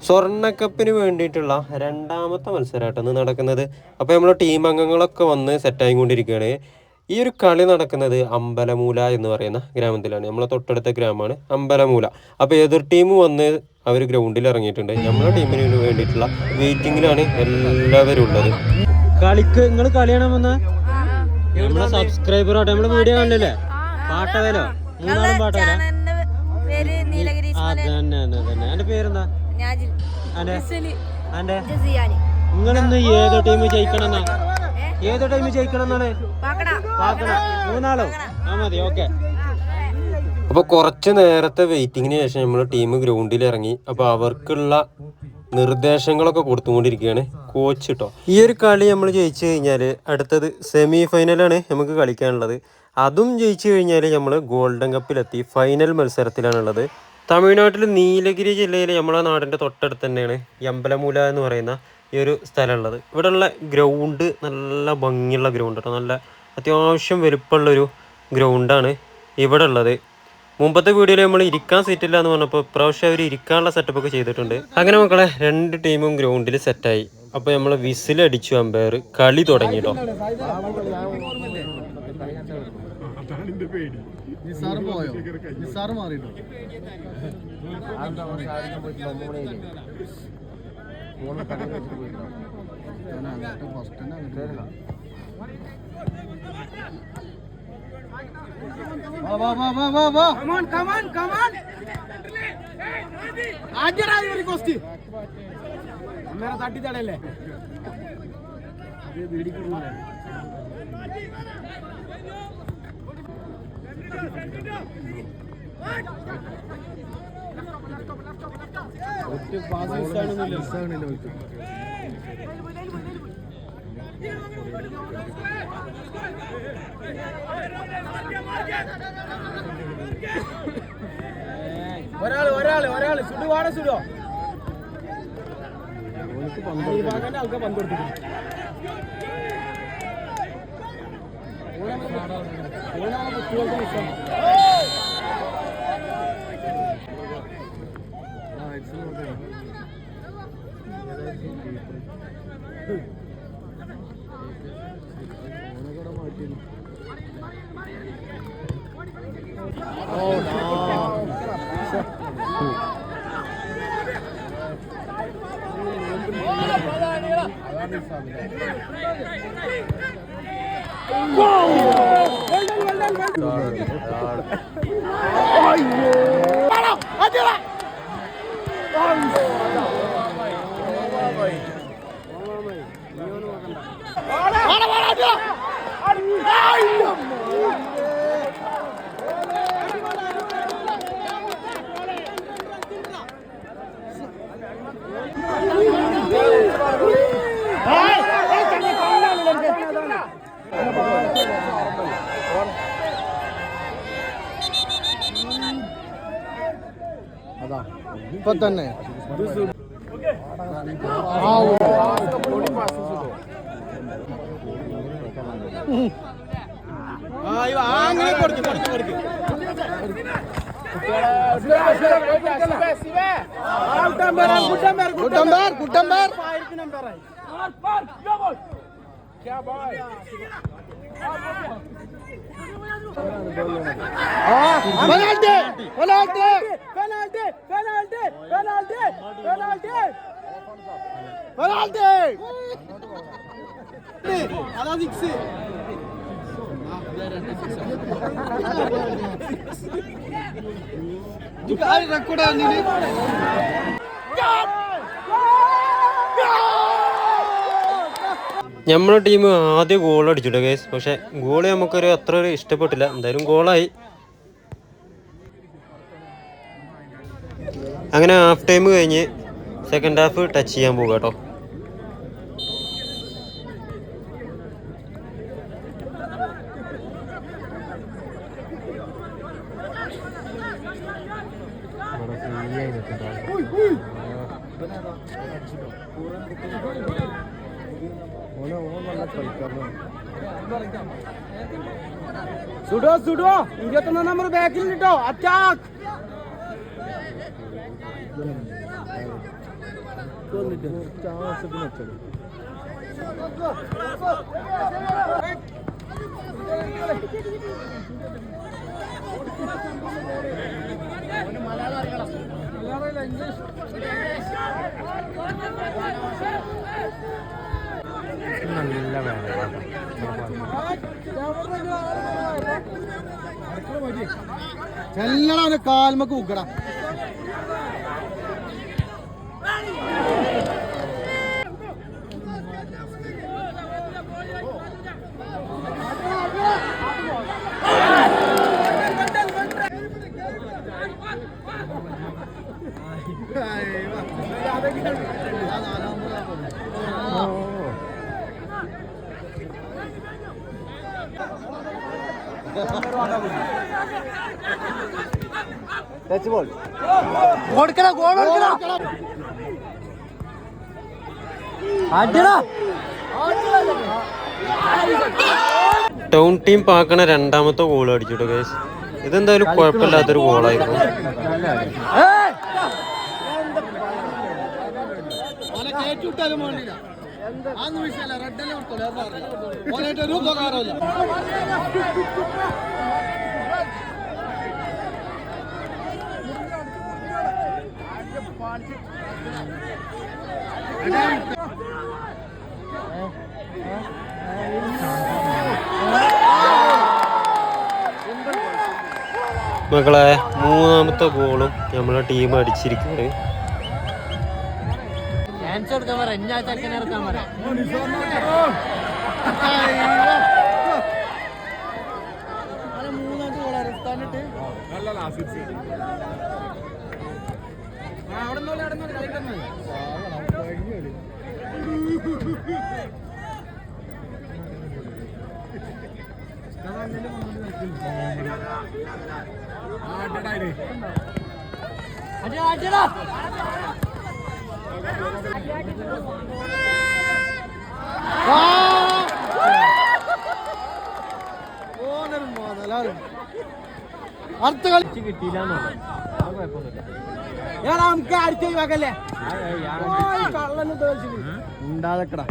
സ്വർണ്ണക്കപ്പിന് വേണ്ടിയിട്ടുള്ള രണ്ടാമത്തെ മത്സരമായിട്ടാണ് നടക്കുന്നത്. അപ്പോൾ നമ്മളെ ടീം അംഗങ്ങളൊക്കെ വന്ന് സെറ്റായിക്കൊണ്ടിരിക്കുകയാണ്. ഈ ഒരു കളി നടക്കുന്നത് അമ്പലമൂല എന്ന് പറയുന്ന ഗ്രാമത്തിലാണ്. നമ്മളെ തൊട്ടടുത്ത ഗ്രാമമാണ് അമ്പലമൂല. അപ്പോൾ എതിർ ടീം വന്ന് അവർ ഗ്രൗണ്ടിൽ ഇറങ്ങിയിട്ടുണ്ട്. നമ്മളെ ടീമിന് വേണ്ടിയിട്ടുള്ള വെയിറ്റിങ്ങിലാണ് എല്ലാവരും ഉള്ളത്. കളിക്ക് നിങ്ങൾ കളിയാണോ വന്ന നമ്മളെ സബ്സ്ക്രൈബർ ആട്ടെ. നമ്മളെ വീഡിയോ കണ്ടില്ലേ? പാട്ടവേലോ മൂന്നാളും പാട്ടവേല. എന്റെ പേരെന്താ? നിങ്ങളിന്ന് ഏതോ ടീം ജയിക്കണം എന്നാണ്? മൂന്നാളോ? ആ മതി, ഓക്കെ. അപ്പൊ കുറച്ച് നേരത്തെ വെയിറ്റിങ്ങിന് ശേഷം നമ്മൾ ടീം ഗ്രൗണ്ടിൽ ഇറങ്ങി. അപ്പൊ അവർക്കുള്ള നിർദ്ദേശങ്ങളൊക്കെ കൊടുത്തുകൊണ്ടിരിക്കുകയാണ് കോച്ച് കേട്ടോ. ഈ ഒരു കളി നമ്മൾ ജയിച്ചു കഴിഞ്ഞാൽ അടുത്തത് സെമി ഫൈനലാണ് നമുക്ക് കളിക്കാനുള്ളത്. അതും ജയിച്ചു കഴിഞ്ഞാൽ നമ്മൾ ഗോൾഡൻ കപ്പിലെത്തി. ഫൈനൽ മത്സരത്തിലാണുള്ളത്. തമിഴ്നാട്ടിൽ നീലഗിരി ജില്ലയിൽ നമ്മളെ നാടിൻ്റെ തൊട്ടടുത്ത് തന്നെയാണ് ഈ അമ്പലമൂല എന്ന് പറയുന്ന ഈ ഒരു സ്ഥലമുള്ളത്. ഇവിടെയുള്ള ഗ്രൗണ്ട് നല്ല ഭംഗിയുള്ള ഗ്രൗണ്ട് കേട്ടോ. നല്ല അത്യാവശ്യം വലുപ്പമുള്ളൊരു ഗ്രൗണ്ടാണ് ഇവിടെ ഉള്ളത്. മുമ്പത്തെ വീഡിയോയിൽ നമ്മൾ ഇരിക്കാൻ സീറ്റില്ല എന്ന് പറഞ്ഞപ്പോൾ ഇപ്രാവശ്യം അവർ ഇരിക്കാനുള്ള സെറ്റപ്പൊക്കെ ചെയ്തിട്ടുണ്ട്. അങ്ങനെ മക്കളെ രണ്ട് ടീമും ഗ്രൗണ്ടിൽ സെറ്റായി. അപ്പോൾ നമ്മൾ വിസിലടിച്ചു. അമ്പയർ കളി തുടങ്ങി കേട്ടോ. തട്ടിത്തടല്ലേ ഒരാള് സുടുവാട സുടോ ആൾക്കാർ പന്ത് കൊടുത്തിട്ടുണ്ട്. ഇപ്പൊ തന്നെ അങ്ങനെ കൊടുക്കും അതാ സിക്സ്. നമ്മളെ ടീം ആദ്യം ഗോൾ അടിച്ചിട്ടോ ഗൈസ്. പക്ഷെ ഗോള് നമുക്കൊരു അത്ര ഒരു ഇഷ്ടപ്പെട്ടില്ല. എന്തായാലും ഗോളായി. അങ്ങനെ ഹാഫ് ടൈം കഴിഞ്ഞ് സെക്കൻഡ് ഹാഫ് ടച്ച് ചെയ്യാൻ പോകുക കേട്ടോ. സുഡോ 21 നമ്പർ ബാക്കിൽ കേട്ടോ. അറ്റാക്ക് നല്ല വേദന. ചെല്ലടാ അവനെ കാൽമക്ക് ഊക്കടാ. ടച്ച് ബോൾ കൊടുക്കടാ, ഗോൾ കൊടുക്കടാ. ടൗൺ ടീം പാക്കണ രണ്ടാമത്തെ ഗോൾ അടിച്ചിട്ടു ഗൈസ്. ഇതെന്തായാലും കുഴപ്പമില്ലാത്തൊരു ഗോളായിരുന്നു. മക്കളെ മൂന്നാമത്തെ ഗോളും നമ്മളെ ടീം അടിച്ചിരിക്കുന്നത്. അടുത്ത കളിച്ച് കിട്ടിയില്ല നമുക്ക് അടിച്ചു ഒഴിവാക്കല്ലേ. ഉണ്ടാകക്കടാ.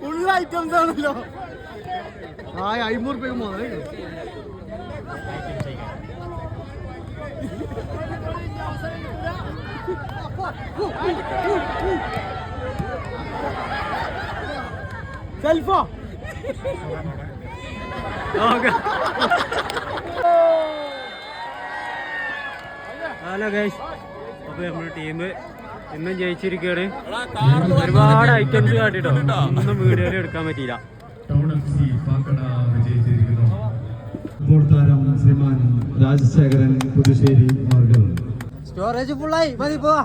ഫുൾ ഐറ്റംസ് ആണല്ലോ. 500 രൂപ മുതൽ സെൽഫോ. ഹലോ ഗൈസ്, അപ്പൊ നമ്മുടെ ടീം ഇന്നും ജയിച്ചിരിക്കുകയാണ്. ഒരുപാട് ഐറ്റംസ് കാട്ടിട്ടോ ഒന്നും വീഡിയോയിൽ എടുക്കാൻ പറ്റിയില്ല. ഫുട്ബോൾ താരം ശ്രീമാൻ രാജശേഖരൻ പുതുശ്ശേരി അവർ സ്റ്റോറേജ് ഫുള്ളായി, മതി പോവാ.